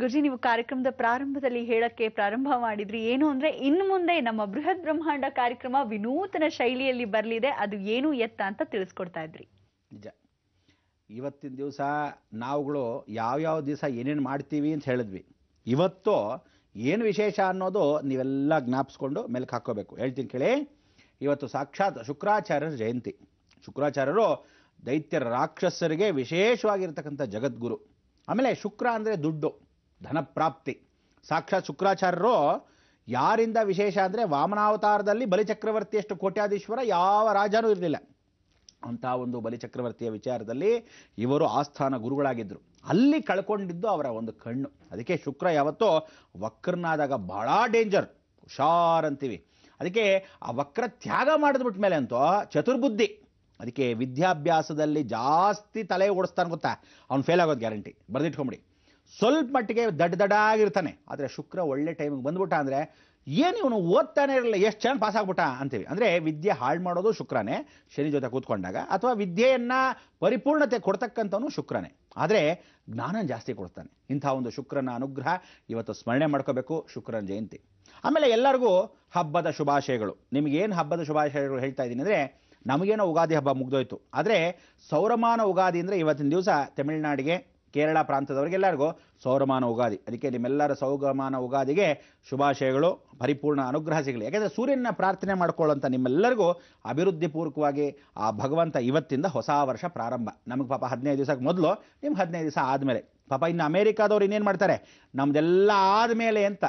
ಗುರುಜಿ, ನೀವು ಕಾರ್ಯಕ್ರಮದ ಪ್ರಾರಂಭದಲ್ಲಿ ಹೇಳಕ್ಕೆ ಪ್ರಾರಂಭ ಮಾಡಿದ್ರಿ. ಏನು ಅಂದ್ರೆ ಇನ್ನು ಮುಂದೆ ನಮ್ಮ ಬೃಹತ್ ಬ್ರಹ್ಮಾಂಡ ಕಾರ್ಯಕ್ರಮ ವಿನೂತನ ಶೈಲಿಯಲ್ಲಿ ಬರಲಿದೆ, ಅದು ಏನು ಎತ್ತ ಅಂತ ತಿಳಿಸ್ಕೊಡ್ತಾ ಇದ್ರಿ. ನಿಜ. ಇವತ್ತಿನ ದಿವಸ ನಾವುಗಳು ಯಾವ್ಯಾವ ದಿವಸ ಏನೇನು ಮಾಡ್ತೀವಿ ಅಂತ ಹೇಳಿದ್ವಿ. ಇವತ್ತು ಏನು ವಿಶೇಷ ಅನ್ನೋದು ನೀವೆಲ್ಲ ಜ್ಞಾಪಿಸ್ಕೊಂಡು ಮೆಲ್ಕು ಹಾಕೋಬೇಕು. ಹೇಳ್ತೀನಿ ಕೇಳಿ. ಇವತ್ತು ಸಾಕ್ಷಾತ್ ಶುಕ್ರಾಚಾರ್ಯರ ಜಯಂತಿ. ಶುಕ್ರಾಚಾರ್ಯರು ದೈತ್ಯರ ರಾಕ್ಷಸರಿಗೆ ವಿಶೇಷವಾಗಿರ್ತಕ್ಕಂಥ ಜಗದ್ಗುರು. ಆಮೇಲೆ ಶುಕ್ರ ಅಂದರೆ ದುಡ್ಡು, ಧನಪ್ರಾಪ್ತಿ. ಸಾಕ್ಷಾತ್ ಶುಕ್ರಾಚಾರ್ಯರು ಯಾರಿಂದ ವಿಶೇಷ ಅಂದರೆ ವಾಮನಾವತಾರದಲ್ಲಿ ಬಲಿಚಕ್ರವರ್ತಿಯಷ್ಟು ಕೋಟ್ಯಾಧೀಶ್ವರ ಯಾವ ರಾಜನೂ ಇರಲಿಲ್ಲ. ಅಂಥ ಒಂದು ಬಲಿಚಕ್ರವರ್ತಿಯ ವಿಚಾರದಲ್ಲಿ ಇವರು ಆಸ್ಥಾನ ಗುರುಗಳಾಗಿದ್ದರು. ಅಲ್ಲಿ ಕಳ್ಕೊಂಡಿದ್ದು ಅವರ ಒಂದು ಕಣ್ಣು. ಅದಕ್ಕೆ ಶುಕ್ರ ಯಾವತ್ತೋ ವಕ್ರನಾದಾಗ ಬಹಳ ಡೇಂಜರ್, ಹುಷಾರ್ ಅಂತೀವಿ. ಅದಕ್ಕೆ ಆ ವಕ್ರ ತ್ಯಾಗ ಮಾಡಿದ್ಬಿಟ್ಟ ಮೇಲೆ ಅಂತೂ ಚತುರ್ಬುದ್ಧಿ. ಅದಕ್ಕೆ ವಿದ್ಯಾಭ್ಯಾಸದಲ್ಲಿ ಜಾಸ್ತಿ ತಲೆ ಓಡಿಸ್ತಾನೆ ಗೊತ್ತಾ, ಅವ್ನು ಫೇಲ್ ಆಗೋದು ಗ್ಯಾರಂಟಿ. ಬರೆದಿಟ್ಕೊಂಬಿಡಿ. ಸ್ವಲ್ಪ ಮಟ್ಟಿಗೆ ದಡ್ಡಾಗಿರ್ತಾನೆ, ಆದರೆ ಶುಕ್ರ ಒಳ್ಳೆ ಟೈಮಿಗೆ ಬಂದ್ಬಿಟ್ಟ ಅಂದರೆ ಏನು ಇವನು ಓದ್ತಾನೆ ಇರಲಿಲ್ಲ, ಎಷ್ಟು ಚೆನ್ನಾಗಿ ಪಾಸ್ ಆಗ್ಬಿಟ್ಟ ಅಂತೀವಿ. ಅಂದರೆ ವಿದ್ಯೆ ಹಾಳು ಮಾಡೋದು ಶುಕ್ರನೇ ಶನಿ ಜೊತೆ ಕೂತ್ಕೊಂಡಾಗ, ಅಥವಾ ವಿದ್ಯೆಯನ್ನು ಪರಿಪೂರ್ಣತೆ ಕೊಡ್ತಕ್ಕಂಥವನು ಶುಕ್ರನೇ. ಆದರೆ ಜ್ಞಾನ ಜಾಸ್ತಿ ಕೊಡ್ತಾನೆ. ಇಂಥ ಒಂದು ಶುಕ್ರನ ಅನುಗ್ರಹ ಇವತ್ತು ಸ್ಮರಣೆ ಮಾಡ್ಕೋಬೇಕು. ಶುಕ್ರನ ಜಯಂತಿ. ಆಮೇಲೆ ಎಲ್ಲರಿಗೂ ಹಬ್ಬದ ಶುಭಾಶಯಗಳು. ನಿಮಗೇನು ಹಬ್ಬದ ಶುಭಾಶಯಗಳು ಹೇಳ್ತಾ ಇದ್ದೀನಿ ಅಂದರೆ, ನಮಗೇನೋ ಉಗಾದಿ ಹಬ್ಬ ಮುಗ್ದೋಯ್ತು, ಆದರೆ ಸೌರಮಾನ ಉಗಾದಿ ಅಂದರೆ ಇವತ್ತಿನ ದಿವಸ ತಮಿಳುನಾಡಿಗೆ, ಕೇರಳ ಪ್ರಾಂತದವರಿಗೆಲ್ಲರಿಗೂ ಸೌರಮಾನ ಉಗಾದಿ. ಅದಕ್ಕೆ ನಿಮ್ಮೆಲ್ಲರ ಸೌರಮಾನ ಉಗಾದಿಗೆ ಶುಭಾಶಯಗಳು, ಪರಿಪೂರ್ಣ ಅನುಗ್ರಹ ಸಿಗಲಿ. ಯಾಕೆಂದರೆ ಸೂರ್ಯನ ಪ್ರಾರ್ಥನೆ ಮಾಡ್ಕೊಳ್ಳೋಂಥ ನಿಮ್ಮೆಲ್ಲರಿಗೂ ಅಭಿವೃದ್ಧಿಪೂರ್ವಕವಾಗಿ ಆ ಭಗವಂತ ಇವತ್ತಿಂದ ಹೊಸ ವರ್ಷ ಪ್ರಾರಂಭ. ನಮಗೆ ಪಾಪ 15 ದಿವಸಕ್ಕೆ ಮೊದಲು, ನಿಮ್ಗೆ 15 ದಿವಸ ಆದಮೇಲೆ. ಪಾಪ ಇನ್ನು ಅಮೇರಿಕಾದವ್ರು ಇನ್ನೇನು ಮಾಡ್ತಾರೆ, ನಮ್ದೆಲ್ಲ ಆದಮೇಲೆ ಅಂತ.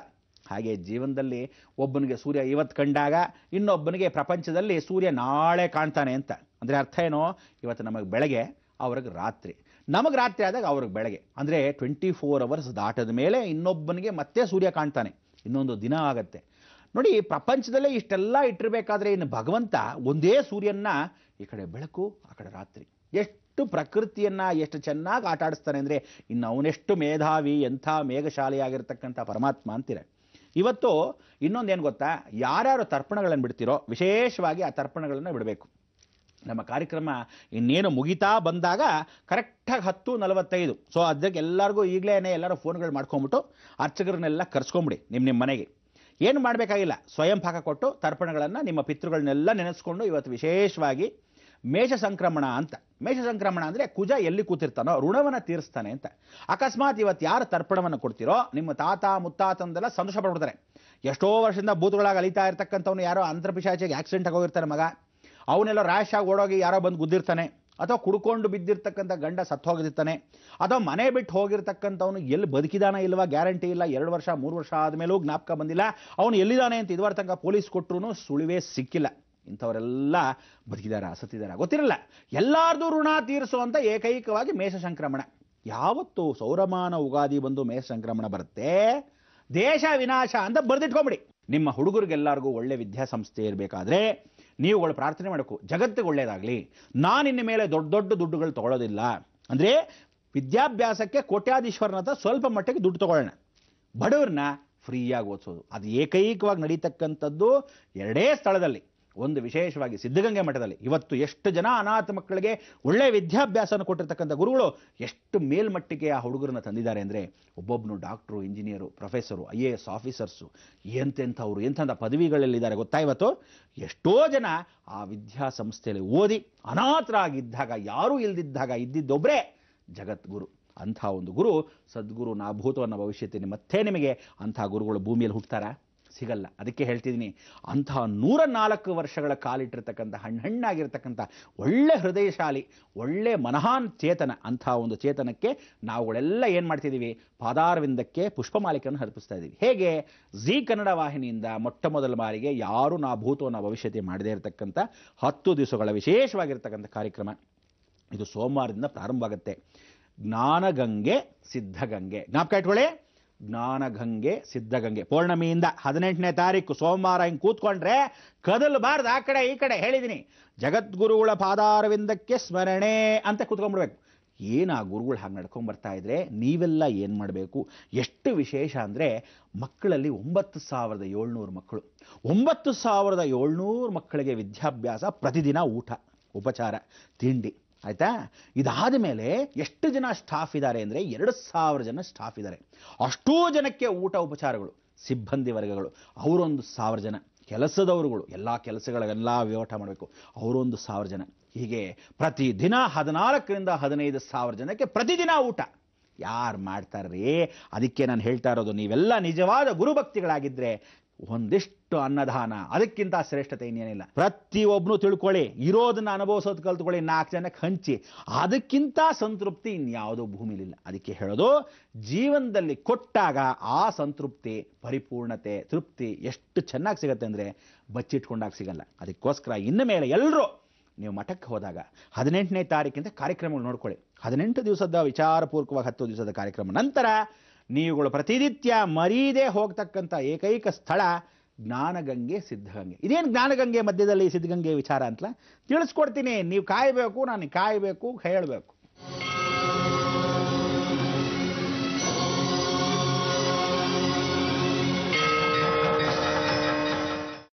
ಹಾಗೆ ಜೀವನದಲ್ಲಿ ಒಬ್ಬನಿಗೆ ಸೂರ್ಯ ಇವತ್ತು ಕಂಡಾಗ ಇನ್ನೊಬ್ಬನಿಗೆ ಪ್ರಪಂಚದಲ್ಲಿ ಸೂರ್ಯ ನಾಳೆ ಕಾಣ್ತಾನೆ ಅಂತ. ಅಂದರೆ ಅರ್ಥ ಏನೋ, ಇವತ್ತು ನಮಗೆ ಬೆಳಗ್ಗೆ, ಅವ್ರಿಗೆ ರಾತ್ರಿ, ನಮಗೆ ರಾತ್ರಿ ಆದಾಗ ಅವ್ರಿಗೆ ಬೆಳಗ್ಗೆ. ಅಂದರೆ 24 ಅವರ್ಸ್ ದಾಟದ ಮೇಲೆ ಇನ್ನೊಬ್ಬನಿಗೆ ಮತ್ತೆ ಸೂರ್ಯ ಕಾಣ್ತಾನೆ, ಇನ್ನೊಂದು ದಿನ ಆಗತ್ತೆ. ನೋಡಿ, ಪ್ರಪಂಚದಲ್ಲೇ ಇಷ್ಟೆಲ್ಲ ಇಟ್ಟಿರಬೇಕಾದ್ರೆ ಇನ್ನು ಭಗವಂತ ಒಂದೇ ಸೂರ್ಯನ ಈ ಕಡೆ ಬೆಳಕು, ಆ ಕಡೆ ರಾತ್ರಿ, ಎಷ್ಟು ಪ್ರಕೃತಿಯನ್ನು ಎಷ್ಟು ಚೆನ್ನಾಗಿ ಆಟ ಆಡಿಸ್ತಾನೆ ಅಂದರೆ ಇನ್ನು ಅವನೆಷ್ಟು ಮೇಧಾವಿ, ಎಂಥ ಮೇಘಶಾಲಿಯಾಗಿರ್ತಕ್ಕಂಥ ಪರಮಾತ್ಮ ಅಂತೀರ. ಇವತ್ತು ಇನ್ನೊಂದೇನು ಗೊತ್ತಾ, ಯಾರ್ಯಾರು ತರ್ಪಣಗಳನ್ನು ಬಿಡ್ತೀರೋ ವಿಶೇಷವಾಗಿ ಆ ತರ್ಪಣಗಳನ್ನು ಬಿಡಬೇಕು. ನಮ್ಮ ಕಾರ್ಯಕ್ರಮ ಇನ್ನೇನು ಮುಗಿತಾ ಬಂದಾಗ ಕರೆಕ್ಟಾಗಿ 10:45. ಸೊ ಅದಕ್ಕೆ ಎಲ್ಲರಿಗೂ ಈಗಲೇ ಎಲ್ಲರೂ ಫೋನ್ಗಳು ಮಾಡ್ಕೊಂಬಿಟ್ಟು ಅರ್ಚಕರನ್ನೆಲ್ಲ ಕರ್ಸ್ಕೊಂಬಿಡಿ ನಿಮ್ಮ ಮನೆಗೆ. ಏನು ಮಾಡಬೇಕಾಗಿಲ್ಲ, ಸ್ವಯಂ ಪಾಕ ಕೊಟ್ಟು ತರ್ಪಣಗಳನ್ನು ನಿಮ್ಮ ಪಿತೃಗಳನ್ನೆಲ್ಲ ನೆನೆಸ್ಕೊಂಡು ಇವತ್ತು ವಿಶೇಷವಾಗಿ ಮೇಷ ಸಂಕ್ರಮಣ ಅಂತ. ಮೇಷ ಸಂಕ್ರಮಣ ಅಂದರೆ ಕುಜ ಎಲ್ಲಿ ಕೂತಿರ್ತಾನೋ ಋಣವನ್ನು ತೀರಿಸ್ತಾನೆ ಅಂತ. ಅಕಸ್ಮಾತ್ ಇವತ್ತು ಯಾರು ತರ್ಪಣವನ್ನು ಕೊಡ್ತೀರೋ ನಿಮ್ಮ ತಾತ ಮುತ್ತಾತಂದೆಲ್ಲ ಸಂತೋಷ ಪಡ್ಬಿಡ್ತಾರೆ. ಎಷ್ಟೋ ವರ್ಷದಿಂದ ಬೂತುಗಳಾಗಿ ಅಲಿತಾ ಇರ್ತಕ್ಕಂಥವ್ನು ಯಾರೋ ಅಂತರ್ಪಿಶಾಚಿಗೆ ಆಕ್ಸಿಡೆಂಟ್ ಆಗೋಗಿರ್ತಾನೆ ಮಗ, ಅವನೆಲ್ಲ ರ್ಯಾಶ್ ಆಗಿ ಓಡೋಗಿ ಯಾರೋ ಬಂದು ಗುದ್ದಿರ್ತಾನೆ, ಅಥವಾ ಕುಡ್ಕೊಂಡು ಬಿದ್ದಿರ್ತಕ್ಕಂಥ ಗಂಡ ಸತ್ತು ಹೋಗಿರ್ತಾನೆ, ಅಥವಾ ಮನೆ ಬಿಟ್ಟು ಹೋಗಿರ್ತಕ್ಕಂಥವನು ಎಲ್ಲಿ ಬದುಕಿದಾನ ಇಲ್ವಾ ಗ್ಯಾರಂಟಿ ಇಲ್ಲ. 2 ವರ್ಷ 3 ವರ್ಷ ಆದಮೇಲೂ ಜ್ಞಾಪಕ ಬಂದಿಲ್ಲ ಅವನು ಎಲ್ಲಿದ್ದಾನೆ ಅಂತ. ಇದುವರೆ ತನಕ ಪೊಲೀಸ್ ಕೊಟ್ಟರು ಸುಳಿವೇ ಸಿಕ್ಕಿಲ್ಲ. ಇಂಥವರೆಲ್ಲ ಬದುಕಿದಾರ ಸತ್ತಿದಾರ ಗೊತ್ತಿರಲ್ಲ. ಎಲ್ಲಾರ್ದು ಋಣ ತೀರಿಸುವಂಥ ಏಕೈಕವಾಗಿ ಮೇಷ ಸಂಕ್ರಮಣ. ಯಾವತ್ತು ಸೌರಮಾನ ಉಗಾದಿ ಬಂದು ಮೇಷ ಸಂಕ್ರಮಣ ಬರುತ್ತೆ, ದೇಶ ವಿನಾಶ ಅಂತ ಬರೆದಿಟ್ಕೊಂಬಿಡಿ. ನಿಮ್ಮ ಹುಡುಗರಿಗೆಲ್ಲರಿಗೂ ಒಳ್ಳೆ ವಿದ್ಯಾಸಂಸ್ಥೆ ಇರಬೇಕಾದ್ರೆ ನೀವುಗಳು ಪ್ರಾರ್ಥನೆ ಮಾಡಬೇಕು, ಜಗತ್ತಿಗೆ ಒಳ್ಳೆಯದಾಗಲಿ, ನಾನಿನ್ನ ಮೇಲೆ ದೊಡ್ಡ ದೊಡ್ಡ ದುಡ್ಡುಗಳು ತಗೊಳ್ಳೋದಿಲ್ಲ. ಅಂದರೆ ವಿದ್ಯಾಭ್ಯಾಸಕ್ಕೆ ಕೋಟ್ಯಾಧೀಶ್ವರನ ಸ್ವಲ್ಪ ಮಟ್ಟಿಗೆ ದುಡ್ಡು ತಗೊಳ್ಳೋಣ, ಬಡವ್ರನ್ನ ಫ್ರೀಯಾಗಿ ಓದಿಸೋದು. ಅದು ಏಕೈಕವಾಗಿ ನಡೀತಕ್ಕಂಥದ್ದು 2 ಸ್ಥಳದಲ್ಲಿ. ಒಂದು ವಿಶೇಷವಾಗಿ ಸಿದ್ಧಗಂಗೆ ಮಠದಲ್ಲಿ. ಇವತ್ತು ಎಷ್ಟು ಜನ ಅನಾಥ ಮಕ್ಕಳಿಗೆ ಒಳ್ಳೆಯ ವಿದ್ಯಾಭ್ಯಾಸವನ್ನು ಕೊಟ್ಟಿರ್ತಕ್ಕಂಥ ಗುರುಗಳು ಎಷ್ಟು ಮೇಲ್ಮಟ್ಟಿಗೆ ಆ ಹುಡುಗರನ್ನ ತಂದಿದ್ದಾರೆ ಅಂದರೆ, ಒಬ್ಬೊಬ್ಬನು doctor, engineer, professor, IAS officers, ಎಂತೆಂಥವ್ರು ಎಂಥ ಪದವಿಗಳಲ್ಲಿದ್ದಾರೆ ಗೊತ್ತಾ. ಇವತ್ತು ಎಷ್ಟೋ ಜನ ಆ ವಿದ್ಯಾಸಂಸ್ಥೆಯಲ್ಲಿ ಓದಿ ಅನಾಥರಾಗಿದ್ದಾಗ, ಯಾರೂ ಇಲ್ದಿದ್ದಾಗ ಇದ್ದಿದ್ದೊಬ್ಬರೇ ಜಗದ್ಗುರು. ಅಂಥ ಒಂದು ಗುರು ಸದ್ಗುರು ನಾ ಭೂತವನ್ನ ಭವಿಷ್ಯത്തിന് ಮತ್ತೆ ನಿಮಗೆ ಅಂಥ ಗುರುಗಳು ಭೂಮಿಯಲ್ಲಿ ಹುಟ್ಟುತ್ತಾರಾ? ಸಿಗಲ್ಲ. ಅದಕ್ಕೆ ಹೇಳ್ತಿದ್ದೀನಿ, ಅಂತಹ 104 ವರ್ಷಗಳ ಕಾಲಿಟ್ಟಿರ್ತಕ್ಕಂಥ ಹಣ್ಣಾಗಿರ್ತಕ್ಕಂಥ ಒಳ್ಳೆ ಹೃದಯಶಾಲಿ, ಒಳ್ಳೆ ಮನಹಾನ್ ಚೇತನ, ಅಂಥ ಒಂದು ಚೇತನಕ್ಕೆ ನಾವುಗಳೆಲ್ಲ ಏನು ಮಾಡ್ತಿದ್ದೀವಿ, ಪಾದಾರವಿಂದಕ್ಕೆ ಪುಷ್ಪಮಾಲಿಕೆಯನ್ನು ಅರ್ಪಿಸ್ತಾ ಇದ್ದೀವಿ. ಹೇಗೆ ಜೀ ಕನ್ನಡ ವಾಹಿನಿಯಿಂದ ಮೊಟ್ಟ ಮೊದಲ ಬಾರಿಗೆ ಯಾರು ನಾ ಭೂತವನ್ನ ಭವಿಷ್ಯತೆ ಮಾಡದೇ ಇರತಕ್ಕಂಥ 10 ದಿವಸಗಳ ವಿಶೇಷವಾಗಿರ್ತಕ್ಕಂಥ ಕಾರ್ಯಕ್ರಮ ಇದು ಸೋಮವಾರದಿಂದ ಪ್ರಾರಂಭ ಆಗುತ್ತೆ. ಜ್ಞಾನಗಂಗೆ ಸಿದ್ಧಗಂಗೆ, ಜ್ಞಾಪಕ ಇಟ್ಕೊಳ್ಳಿ. ಜ್ಞಾನಗಂಗೆ ಸಿದ್ಧಗಂಗೆ ಪೌರ್ಣಮಿಯಿಂದ 18ನೇ ತಾರೀಕು ಸೋಮವಾರ ಹಿಂಗೆ ಕೂತ್ಕೊಂಡ್ರೆ ಕದಲಬಾರ್ದು ಆ ಕಡೆ ಈ ಕಡೆ. ಹೇಳಿದ್ದೀನಿ, ಜಗದ್ಗುರುಗಳ ಪಾದಾರವಿಂದಕ್ಕೆ ಸ್ಮರಣೆ ಅಂತ ಕೂತ್ಕೊಂಡ್ಬಿಡ್ಬೇಕು. ಏನು ಆ ಗುರುಗಳು ಹಾಗೆ ನಡ್ಕೊಂಡು ಬರ್ತಾ ಇದ್ರೆ ನೀವೆಲ್ಲ ಏನು ಮಾಡಬೇಕು? ಎಷ್ಟು ವಿಶೇಷ ಅಂದರೆ, ಮಕ್ಕಳಲ್ಲಿ 9700 ಮಕ್ಕಳು, 9700 ಮಕ್ಕಳಿಗೆ ವಿದ್ಯಾಭ್ಯಾಸ, ಪ್ರತಿದಿನ ಊಟ, ಉಪಚಾರ, ತಿಂಡಿ. ಆಯ್ತಾ? ಇದಾದ ಮೇಲೆ ಎಷ್ಟು ಜನ ಸ್ಟಾಫ್ ಇದ್ದಾರೆ ಅಂದರೆ 2,000 ಜನ ಸ್ಟಾಫ್ ಇದ್ದಾರೆ. ಅಷ್ಟೂ ಜನಕ್ಕೆ ಊಟ ಉಪಚಾರಗಳು, ಸಿಬ್ಬಂದಿ ವರ್ಗಗಳು ಅವರೊಂದು 1,000 ಜನ, ಕೆಲಸದವರುಗಳು ಎಲ್ಲ ಕೆಲಸಗಳಿಗೆಲ್ಲ ವ್ಯವಹಾರ ಮಾಡಬೇಕು ಅವರೊಂದು 1,000 ಜನ. ಹೀಗೆ ಪ್ರತಿದಿನ 14,000 ರಿಂದ 15,000 ಜನಕ್ಕೆ ಪ್ರತಿದಿನ ಊಟ ಯಾರು ಮಾಡ್ತಾರ್ರೀ? ಅದಕ್ಕೆ ನಾನು ಹೇಳ್ತಾ ಇರೋದು, ನೀವೆಲ್ಲ ನಿಜವಾದ ಗುರುಭಕ್ತಿಗಳಾಗಿದ್ದರೆ ಒಂದಿಷ್ಟು ಅನ್ನದಾನ, ಅದಕ್ಕಿಂತ ಶ್ರೇಷ್ಠತೆ ಇನ್ನೇನಿಲ್ಲ. ಪ್ರತಿಯೊಬ್ಬನು ತಿಳ್ಕೊಳ್ಳಿ, ಇರೋದನ್ನ ಅನುಭವಿಸೋದು ಕಲ್ತ್ಕೊಳ್ಳಿ, 4 ಜನಕ್ಕೆ ಹಂಚಿ, ಅದಕ್ಕಿಂತ ಸಂತೃಪ್ತಿ ಇನ್ಯಾವುದೋ ಭೂಮಿಲಿಲ್ಲ. ಅದಕ್ಕೆ ಹೇಳೋದು, ಜೀವನದಲ್ಲಿ ಕೊಟ್ಟಾಗ ಆ ಸಂತೃಪ್ತಿ, ಪರಿಪೂರ್ಣತೆ, ತೃಪ್ತಿ ಎಷ್ಟು ಚೆನ್ನಾಗಿ ಸಿಗುತ್ತೆ ಅಂದರೆ ಬಚ್ಚಿಟ್ಕೊಂಡಾಗ ಸಿಗಲ್ಲ. ಅದಕ್ಕೋಸ್ಕರ ಇನ್ನು ಮೇಲೆ ಎಲ್ಲರೂ ನೀವು ಮಠಕ್ಕೆ ಹೋದಾಗ 18ನೇ ತಾರೀಕಿಂದ ಕಾರ್ಯಕ್ರಮಗಳು ನೋಡ್ಕೊಳ್ಳಿ. 18 ದಿವಸದ ವಿಚಾರಪೂರ್ವಕವಾಗಿ 10 ದಿವಸದ ಕಾರ್ಯಕ್ರಮ ನಂತರ ನೀವುಗಳು ಪ್ರತಿನಿತ್ಯ ಮರೀದೇ ಹೋಗ್ತಕ್ಕಂಥ ಏಕೈಕ ಸ್ಥಳ ಜ್ಞಾನಗಂಗೆ, ಸಿದ್ಧಗಂಗೆ. ಇದೇನು ಜ್ಞಾನಗಂಗೆ ಮಧ್ಯದಲ್ಲಿ ಸಿದ್ಧಗಂಗೆ ವಿಚಾರ ಅಂತ ತಿಳಿಸ್ಕೊಡ್ತೀನಿ. ನೀವು ಕಾಯಬೇಕು, ನಾನು ಕಾಯಬೇಕು, ಹೇಳಬೇಕು.